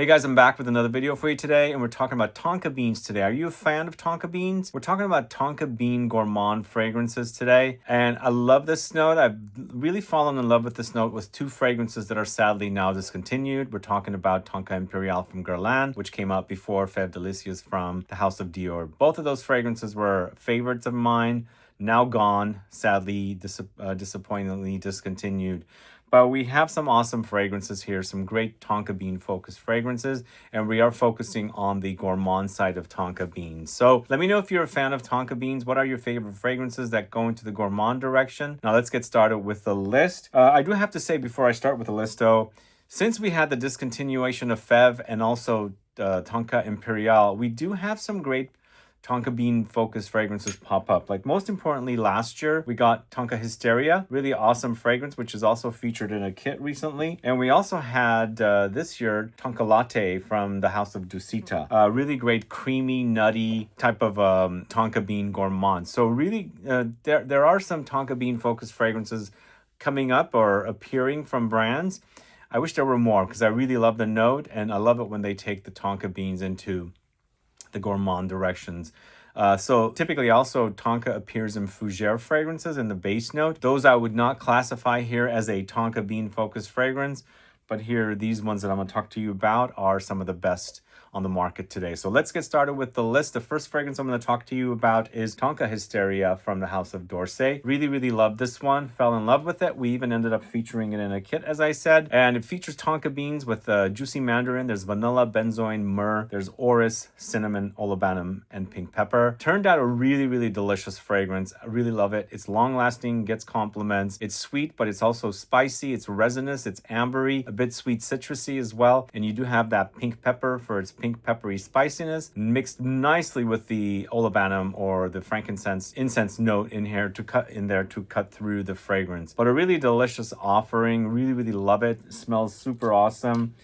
Hey guys, I'm back with another video for you today, and we're talking about Tonka Beans today. Are you a fan of Tonka Beans? We're talking about Tonka Bean Gourmand fragrances today, and I love this note. I've really fallen in love with this note with two fragrances that are sadly now discontinued. We're talking about Tonka Impériale from Guerlain, which came out before Fève Délicieuse from the house of Dior. Both of those fragrances were favorites of mine, now gone, sadly, disappointingly discontinued. But we have some awesome fragrances here, some great Tonka Bean focused fragrances, and we are focusing on the gourmand side of Tonka Beans. So let me know if you're a fan of Tonka Beans. What are your favorite fragrances that go into the gourmand direction? Now let's get started with the list. I do have to say before I start with the list though, since we had the discontinuation of Fève and also Tonka Impériale, we do have some great Tonka Bean focused fragrances pop up. Like most importantly, last year we got Tonka Hysteria, really awesome fragrance, which is also featured in a kit recently. And we also had this year Tonka Latte from the house of Dusita, really great creamy, nutty type of Tonka Bean gourmand. So really, there are some Tonka Bean focused fragrances coming up or appearing from brands. I wish there were more because I really love the note, and I love it when they take the Tonka Beans into the gourmand directions. So typically also Tonka appears in fougere fragrances in the base note. Those I would not classify here as a Tonka Bean focused fragrance, but here these ones that I'm going to talk to you about are some of the best on the market today. So let's get started with the list. The first fragrance I'm going to talk to you about is Tonka Hysteria from the house of D'Orsay. Really loved this one. Fell in love with it. We even ended up featuring it in a kit, as I said. And it features Tonka beans with juicy mandarin. There's vanilla, benzoin, myrrh. There's orris, cinnamon, olibanum, and pink pepper. Turned out a really delicious fragrance. I really love it. It's long lasting, gets compliments. It's sweet, but it's also spicy. It's resinous. It's ambery, a bit sweet citrusy as well. And you do have that pink pepper for its pink peppery spiciness mixed nicely with the olibanum or the frankincense incense note in here to cut through the fragrance. But a really delicious offering. Really love it. It smells super awesome,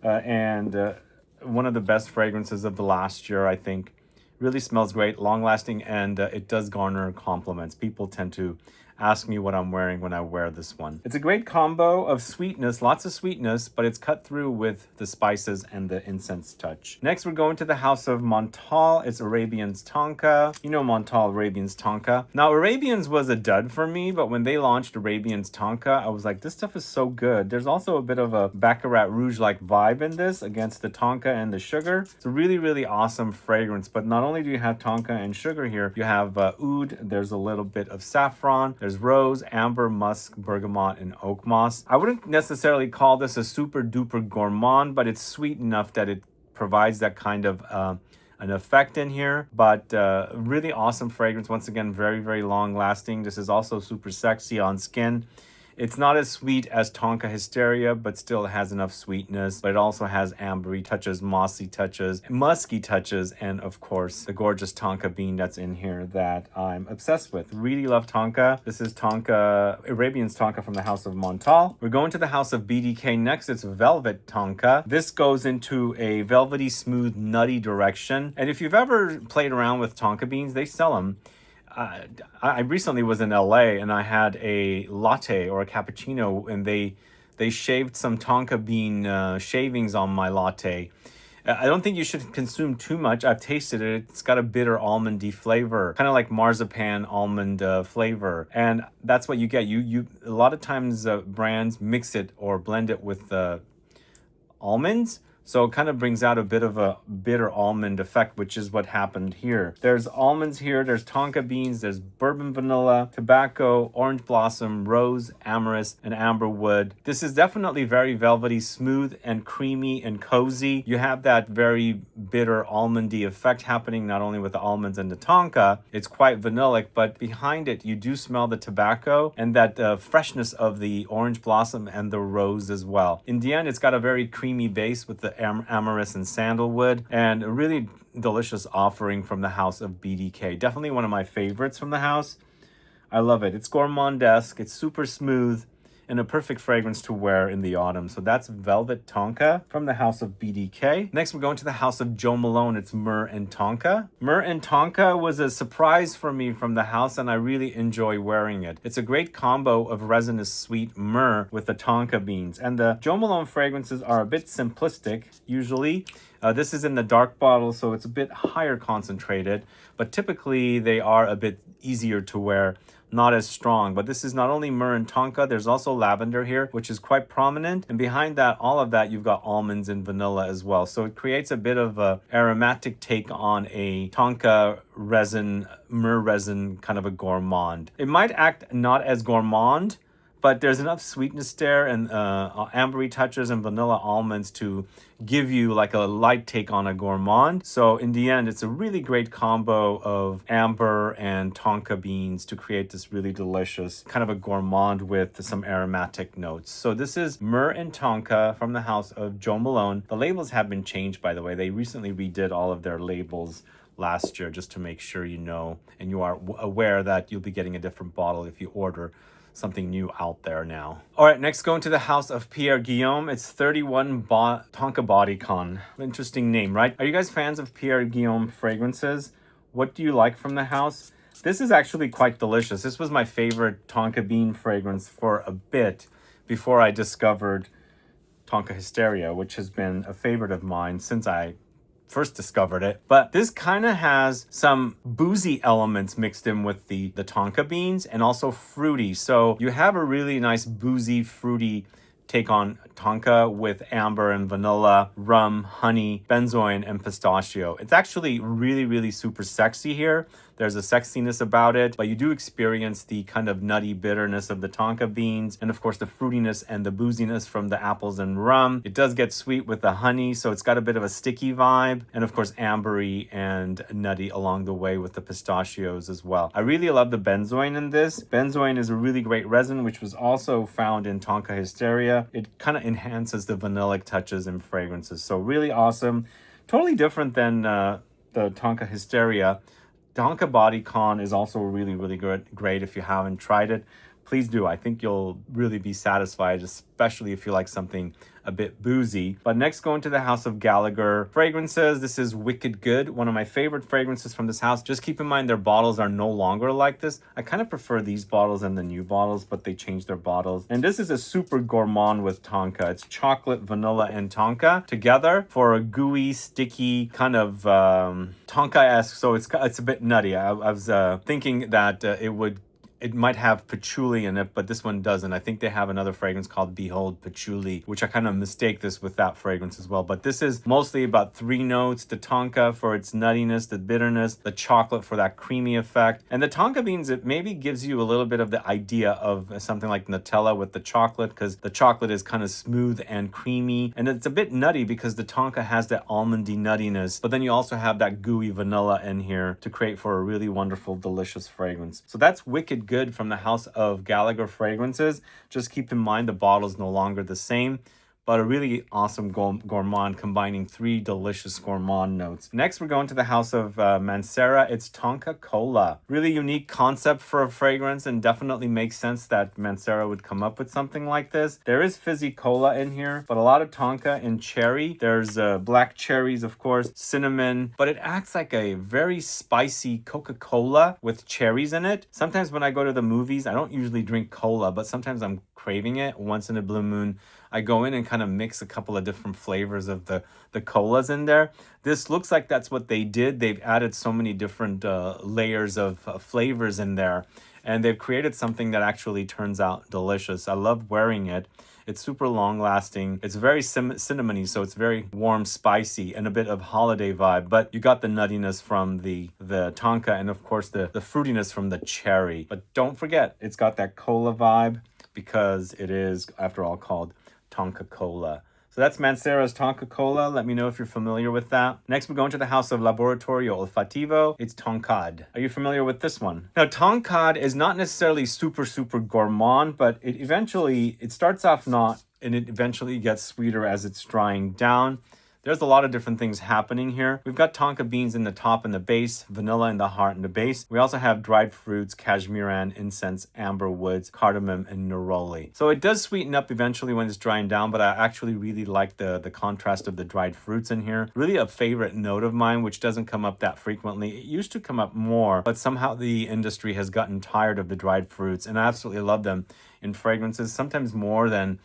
and one of the best fragrances of the last year, I think. Really smells great, long lasting, and it does garner compliments. People tend to ask me what I'm wearing when I wear this one. It's a great combo of sweetness, lots of sweetness, but it's cut through with the spices and the incense touch. Next, we're going to the house of Montale. It's Arabians Tonka. You know Montale, Arabians Tonka. Now, Arabians was a dud for me, but when they launched Arabians Tonka, I was like, this stuff is so good. There's also a bit of a Baccarat Rouge-like vibe in this against the Tonka and the sugar. It's a really awesome fragrance, but not only do you have Tonka and sugar here, you have oud, there's a little bit of saffron, there's rose, amber, musk, bergamot, and oak moss. I wouldn't necessarily call this a super duper gourmand, but it's sweet enough that it provides that kind of an effect in here. But really awesome fragrance. Once again, very long lasting. This is also super sexy on skin. It's not as sweet as Tonka Hysteria, but still has enough sweetness. But it also has ambery touches, mossy touches, musky touches, and of course, the gorgeous Tonka bean that's in here that I'm obsessed with. Really love Tonka. This is Tonka, Arabians Tonka from the house of Montale. We're going to the house of BDK next. It's Velvet Tonka. This goes into a velvety, smooth, nutty direction. And if you've ever played around with Tonka beans, they sell them. I recently was in LA and I had a latte or a cappuccino, and they shaved some Tonka bean shavings on my latte. I don't think you should consume too much. I've tasted it. It's got a bitter almondy flavor, kind of like marzipan almond flavor, and that's what you get. You a lot of times brands mix it or blend it with almonds. So it kind of brings out a bit of a bitter almond effect, which is what happened here. There's almonds here, there's Tonka beans, there's bourbon vanilla, tobacco, orange blossom, rose, amyris, and amber wood. This is definitely very velvety, smooth, and creamy and cozy. You have that very bitter almondy effect happening not only with the almonds and the Tonka, it's quite vanillic, but behind it you do smell the tobacco and that freshness of the orange blossom and the rose as well. In the end, it's got a very creamy base with the amyris and sandalwood, and a really delicious offering from the house of BDK. Definitely one of my favorites from the house. I love it. It's gourmandesque. It's super smooth. and a perfect fragrance to wear in the autumn. So that's Velvet Tonka from the house of BDK. Next, we're going to the house of Jo Malone. It's Myrrh and Tonka. Myrrh and Tonka was a surprise for me from the house, and I really enjoy wearing it. It's a great combo of resinous sweet myrrh with the Tonka beans. And the Jo Malone fragrances are a bit simplistic, usually. This is in the dark bottle, so it's a bit higher concentrated, but typically they are a bit easier to wear, not as strong. But this is not only Myrrh and Tonka, there's also lavender here, which is quite prominent. And behind that, all of that, you've got almonds and vanilla as well. So it creates a bit of a aromatic take on a Tonka resin, myrrh resin, kind of a gourmand. It might act not as gourmand, but there's enough sweetness there and ambery touches and vanilla almonds to give you like a light take on a gourmand. So in the end, it's a really great combo of amber and Tonka beans to create this really delicious kind of a gourmand with some aromatic notes. So this is Myrrh and Tonka from the house of Jo Malone. The labels have been changed, by the way. They recently redid all of their labels last year just to make sure you know and you are aware that you'll be getting a different bottle if you order something new out there now. All right, next going to the house of Pierre Guillaume. It's 31 Tonka Bodykon. Interesting name, right? Are you guys fans of Pierre Guillaume fragrances? What do you like from the house? This is actually quite delicious. This was my favorite Tonka Bean fragrance for a bit before I discovered Tonka Hysteria, which has been a favorite of mine since I first discovered it. But this kind of has some boozy elements mixed in with the Tonka beans and also fruity. So you have a really nice boozy, fruity take on Tonka with amber and vanilla, rum, honey, benzoin, and pistachio. It's actually really, really super sexy here. There's a sexiness about it, but you do experience the kind of nutty bitterness of the Tonka beans, and of course the fruitiness and the booziness from the apples and rum. It does get sweet with the honey, so it's got a bit of a sticky vibe, and of course ambery and nutty along the way with the pistachios as well. I really love the benzoin in this. Benzoin is a really great resin, which was also found in Tonka Hysteria. It kind of enhances the vanillic touches and fragrances, so really awesome. Totally different than the Tonka Hysteria. Tonka Bodykon is also really, really great. If you haven't tried it, please do. I think you'll really be satisfied, especially if you like something a bit boozy. But next, going to the house of Gallagher fragrances. This is Wicked Good, one of my favorite fragrances from this house. Just keep in mind their bottles are no longer like this. I kind of prefer these bottles than the new bottles, but they changed their bottles. And this is a super gourmand with Tonka. It's chocolate, vanilla, and Tonka together for a gooey, sticky kind of Tonka-esque. So it's a bit nutty. I was thinking that it might have patchouli in it, but this one doesn't. I think they have another fragrance called Behold Patchouli, which I kind of mistake this with that fragrance as well. But this is mostly about 3 notes. The Tonka for its nuttiness, the bitterness, the chocolate for that creamy effect. And the Tonka beans, it maybe gives you a little bit of the idea of something like Nutella with the chocolate, because the chocolate is kind of smooth and creamy. And it's a bit nutty because the Tonka has that almondy nuttiness, but then you also have that gooey vanilla in here to create for a really wonderful, delicious fragrance. So that's Wicked Good from the house of Gallagher fragrances. Just keep in mind the bottle is no longer the same, but a really awesome gourmand combining 3 delicious gourmand notes. Next, we're going to the house of Mancera. It's Tonka Cola. Really unique concept for a fragrance, and definitely makes sense that Mancera would come up with something like this. There is fizzy cola in here, but a lot of Tonka and cherry. There's black cherries, of course, cinnamon, but it acts like a very spicy Coca-Cola with cherries in it. Sometimes when I go to the movies, I don't usually drink cola, but sometimes I'm craving it once in a blue moon. I go in and kind of mix a couple of different flavors of the colas in there. This looks like that's what they did. They've added so many different layers of flavors in there, and they've created something that actually turns out delicious. I love wearing it. It's super long lasting. It's very cinnamony, so it's very warm, spicy, and a bit of holiday vibe. But you got the nuttiness from the Tonka, and of course the fruitiness from the cherry. But don't forget, it's got that cola vibe because it is, after all, called Tonka Cola. So that's Mancera's Tonka Cola. Let me know if you're familiar with that. Next, we're going to the house of Laboratorio Olfativo. It's Tonkade. Are you familiar with this one? Now, Tonkade is not necessarily super gourmand, but it starts off not, and it eventually gets sweeter as it's drying down. there's a lot of different things happening here. We've got tonka beans in the top and the base, vanilla in the heart and the base. We also have dried fruits, cashmeran, incense, amber woods, cardamom, and neroli. So it does sweeten up eventually when it's drying down, but I actually really like the contrast of the dried fruits in here. Really a favorite note of mine, which doesn't come up that frequently. It used to come up more, but somehow the industry has gotten tired of the dried fruits, and I absolutely love them in fragrances, sometimes more than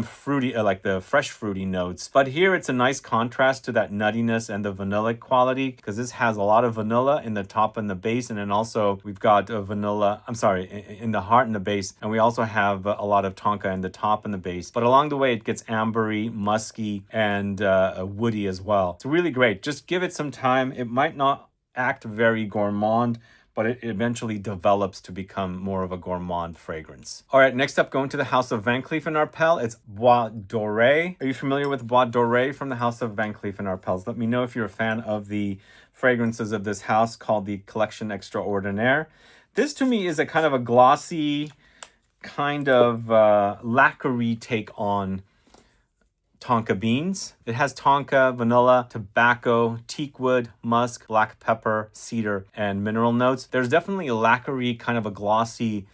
fruity, like the fresh fruity notes. But here it's a nice contrast to that nuttiness and the vanilla quality, because this has a lot of vanilla in the top and the base, and then also we've got in the heart and the base, and we also have a lot of tonka in the top and the base. But along the way it gets ambery, musky, and woody as well. It's really great. Just give it some time. It might not act very gourmand, but it eventually develops to become more of a gourmand fragrance. All right, next up, going to the house of Van Cleef & Arpels, it's Bois Doré. Are you familiar with Bois Doré from the house of Van Cleef & Arpels? Let me know if you're a fan of the fragrances of this house called the Collection Extraordinaire. This to me is a kind of a glossy, kind of lacquery take on tonka beans. It has tonka, vanilla, tobacco, teakwood, musk, black pepper, cedar, and mineral notes. There's definitely a lacquery, kind of a glossy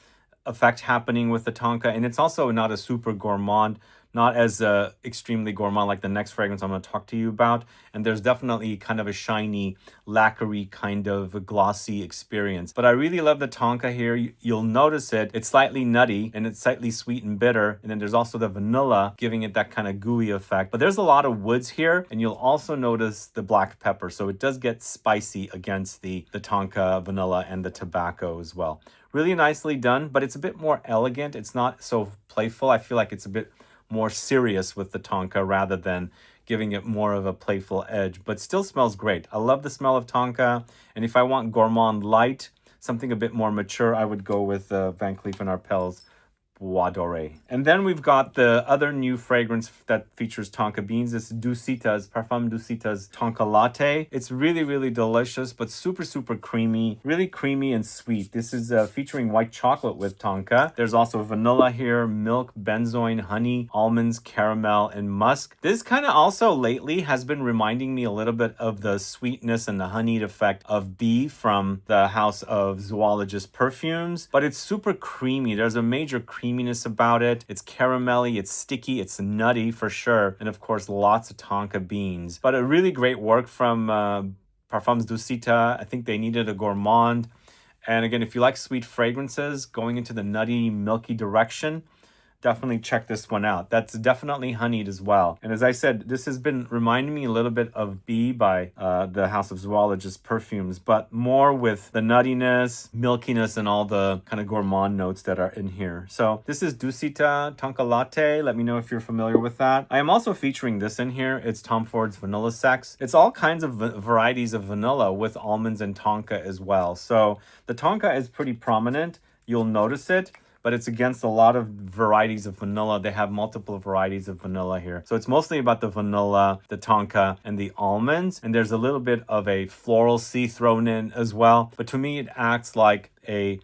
effect happening with the tonka, and it's also not a super gourmand, not as extremely gourmand like the next fragrance I'm going to talk to you about. And there's definitely kind of a shiny, lacquery kind of a glossy experience. But I really love the tonka here. You'll notice it. It's slightly nutty and it's slightly sweet and bitter. And then there's also the vanilla giving it that kind of gooey effect. But there's a lot of woods here, and you'll also notice the black pepper. So it does get spicy against the tonka, vanilla, and the tobacco as well. Really nicely done, but it's a bit more elegant. It's not so playful. I feel like it's a bit more serious with the tonka rather than giving it more of a playful edge, but still smells great. I love the smell of tonka, and if I want gourmand light, something a bit more mature, I would go with Van Cleef & Arpels Bois Doré. And then we've got the other new fragrance that features tonka beans. It's Dusita's, Parfums Dusita's Tonka Latte. It's really, really delicious, but super, super creamy. Really creamy and sweet. This is featuring white chocolate with tonka. There's also vanilla here, milk, benzoin, honey, almonds, caramel, and musk. This kind of also lately has been reminding me a little bit of the sweetness and the honeyed effect of bee from the house of zoologist Perfumes, but it's super creamy. There's a major creaminess about it. It's caramelly, it's sticky, it's nutty for sure, and of course lots of tonka beans. But a really great work from Parfums Dusita. I think they needed a gourmand, and again, if you like sweet fragrances going into the nutty, milky direction, definitely check this one out. That's definitely honeyed as well. And as I said, this has been reminding me a little bit of Bee by the House of Zoologist Perfumes, but more with the nuttiness, milkiness, and all the kind of gourmand notes that are in here. So this is Dusita Tonka Latte. Let me know if you're familiar with that. I am also featuring this in here. It's Tom Ford's Vanilla Sex. It's all kinds of varieties of vanilla with almonds and tonka as well. So the tonka is pretty prominent. You'll notice it, but it's against a lot of varieties of vanilla. They have multiple varieties of vanilla here. So it's mostly about the vanilla, the tonka, and the almonds. And there's a little bit of a floral C thrown in as well. But to me, it acts like a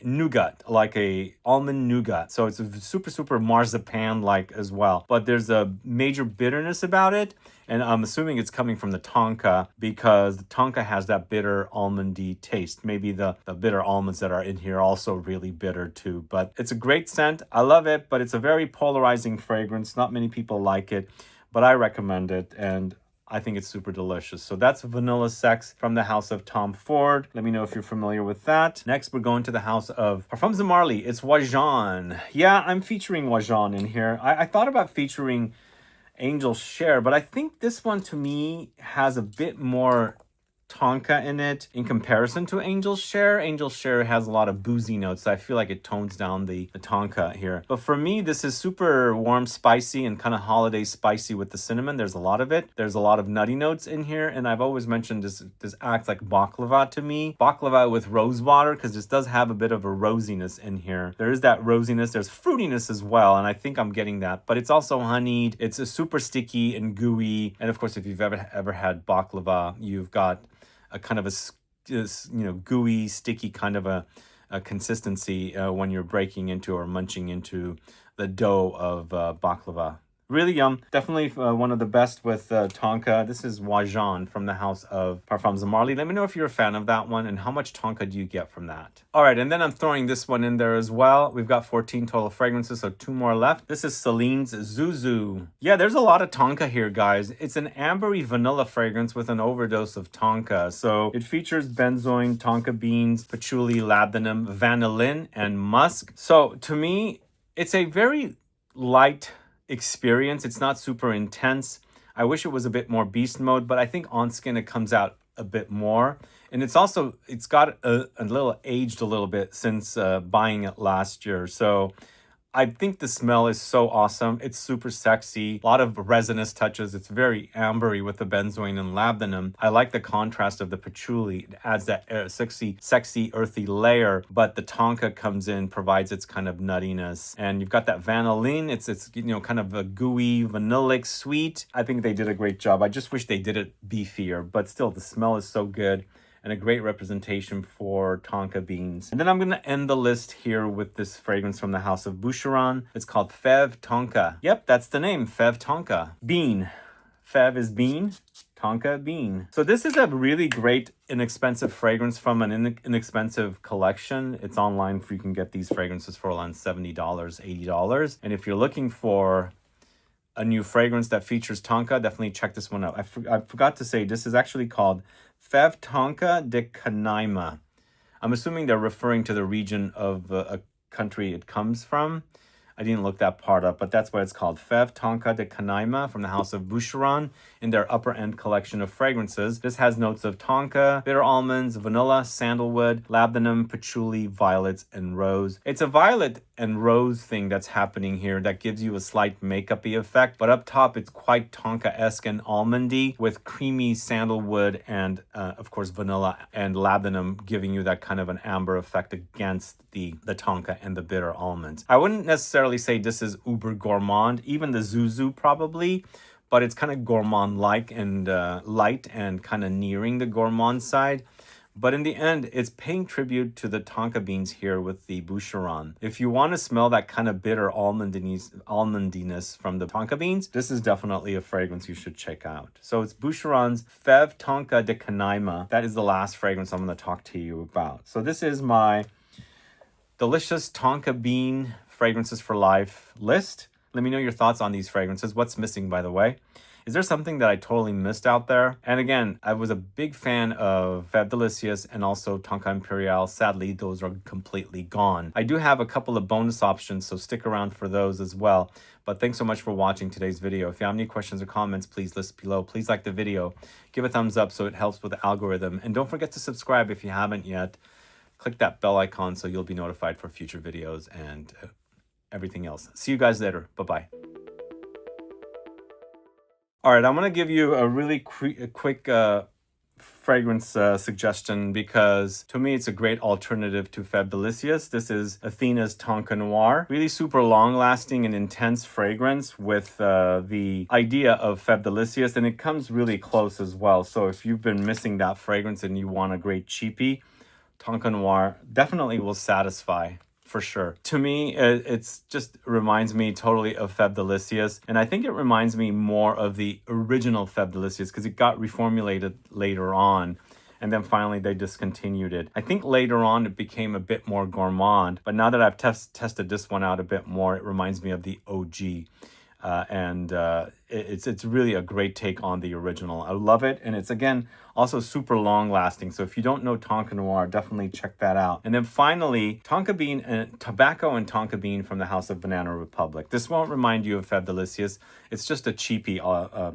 nougat, like a almond nougat. So it's a super, super marzipan-like as well. But there's a major bitterness about it. And I'm assuming it's coming from the tonka because the tonka has that bitter almondy taste. Maybe the bitter almonds that are in here are also really bitter too. But it's a great scent. I love it, but it's a very polarizing fragrance. Not many people like it, but I recommend it. And I think it's super delicious. So that's Vanilla Sex from the house of Tom Ford. Let me know if you're familiar with that. Next, we're going to the house of Parfums de Marly. It's Oajan. Yeah, I'm featuring Oajan in here. I thought about featuring Angel's Share, but I think this one to me has a bit more tonka in it in comparison to Angel's Share. Angel's Share has a lot of boozy notes, so I feel like it tones down the tonka here. But for me, this is super warm, spicy, and kind of holiday spicy with the cinnamon. There's a lot of it. There's a lot of nutty notes in here, and I've always mentioned this acts like baklava to me. Baklava with rose water, because this does have a bit of a rosiness in here. There is that rosiness. There's fruitiness as well, and I think I'm getting that. But it's also honeyed. It's a super sticky and gooey. And of course, if you've ever had baklava, you've got a kind of a gooey, sticky kind of a consistency when you're breaking into or munching into the dough of baklava. Really yum. Definitely one of the best with Tonka. This is Oajan from the house of Parfums and Marley. Let me know if you're a fan of that one and how much Tonka do you get from that. All right, and then I'm throwing this one in there as well. We've got 14 total fragrances, so 2 more left. This is Celine's Zouzou. Yeah, there's a lot of Tonka here, guys. It's an ambery vanilla fragrance with an overdose of Tonka. So it features benzoin, Tonka beans, patchouli, labdanum, vanillin, and musk. So to me, it's a very light experience. It's not super intense. I wish it was a bit more beast mode, but I think on skin it comes out a bit more. And it's got a little aged a little bit since buying it last year. So I think the smell is so awesome. It's super sexy. A lot of resinous touches. It's very ambery with the benzoin and labdanum. I like the contrast of the patchouli. It adds that sexy, earthy layer. But the Tonka comes in, provides its kind of nuttiness. And you've got that vanillin. It's kind of a gooey, vanillic, sweet. I think they did a great job. I just wish they did it beefier. But still, the smell is so good. And a great representation for Tonka beans. And then I'm going to end the list here with this fragrance from the house of Boucheron. It's called Fève Tonka. Yep, that's the name, Fève Tonka. Bean. Fève is bean, Tonka bean. So this is a really great inexpensive fragrance from an inexpensive collection. It's online. You can get these fragrances for around $70, $80. And if you're looking for a new fragrance that features Tonka, definitely check this one out. I forgot to say, this is actually called Fève Tonka de Canaima. I'm assuming they're referring to the region of a country it comes from. I didn't look that part up, but that's what it's called. Fève Tonka de Canaima from the house of Boucheron in their upper end collection of fragrances. This has notes of Tonka, bitter almonds, vanilla, sandalwood, labdanum, patchouli, violets, and rose. It's a violet and rose thing that's happening here that gives you a slight makeup-y effect, but up top it's quite Tonka-esque and almondy with creamy sandalwood and of course vanilla and labdanum giving you that kind of an amber effect against the Tonka and the bitter almonds. I wouldn't necessarily say this is uber gourmand, even the Zouzou probably, but it's kind of gourmand-like and light and kind of nearing the gourmand side. But in the end, it's paying tribute to the Tonka beans here with the Boucheron. If you want to smell that kind of bitter almondiness from the Tonka beans, this is definitely a fragrance you should check out. So it's Boucheron's Fève Tonka de Canaima. That is the last fragrance I'm going to talk to you about. So this is my delicious Tonka bean fragrances for life list. Let me know your thoughts on these fragrances. What's missing, by the way? Is there something that I totally missed out there? And again, I was a big fan of Fève Délicieuse and also Tonka Impériale. Sadly, those are completely gone. I do have a couple of bonus options, so stick around for those as well. But thanks so much for watching today's video. If you have any questions or comments, please list below. Please like the video. Give a thumbs up so it helps with the algorithm. And don't forget to subscribe if you haven't yet. Click that bell icon so you'll be notified for future videos and everything else. See you guys later. Bye-bye. All right, I'm going to give you a really quick fragrance suggestion because to me it's a great alternative to Fève Délicieuse. This is Athena's Tonka Noir. Really super long-lasting and intense fragrance with the idea of Fève Délicieuse, and it comes really close as well. So if you've been missing that fragrance and you want a great cheapie, Tonka Noir definitely will satisfy. For sure. To me, it's just reminds me totally of Fève Délicieuse. And I think it reminds me more of the original Fève Délicieuse because it got reformulated later on. And then finally they discontinued it. I think later on it became a bit more gourmand. But now that I've tested this one out a bit more, it reminds me of the OG. It's really a great take on the original. I love it, and it's again also super long lasting. So if you don't know Tonka Noir, definitely check that out. And then finally, Tonka Bean and Tobacco and Tonka Bean from the House of Banana Republic. This won't remind you of Fève Délicieuse. It's just a cheapie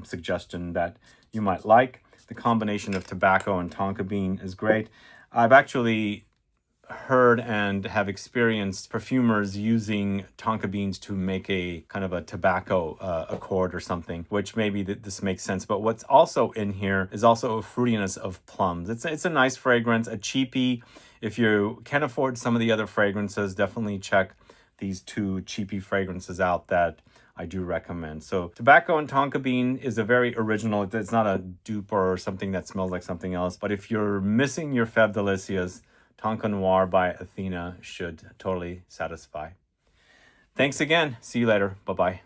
suggestion that you might like. The combination of tobacco and Tonka Bean is great. I've actually heard and have experienced perfumers using Tonka beans to make a kind of a tobacco accord or something, which maybe this makes sense. But what's also in here is also a fruitiness of plums. It's a nice fragrance, a cheapie. If you can't afford some of the other fragrances, definitely check these two cheapie fragrances out that I do recommend. So Tobacco and Tonka Bean is a very original. It's not a dupe or something that smells like something else. But if you're missing your Fève Délicieuse, Tonka Noir by Athena should totally satisfy. Thanks again. See you later. Bye-bye.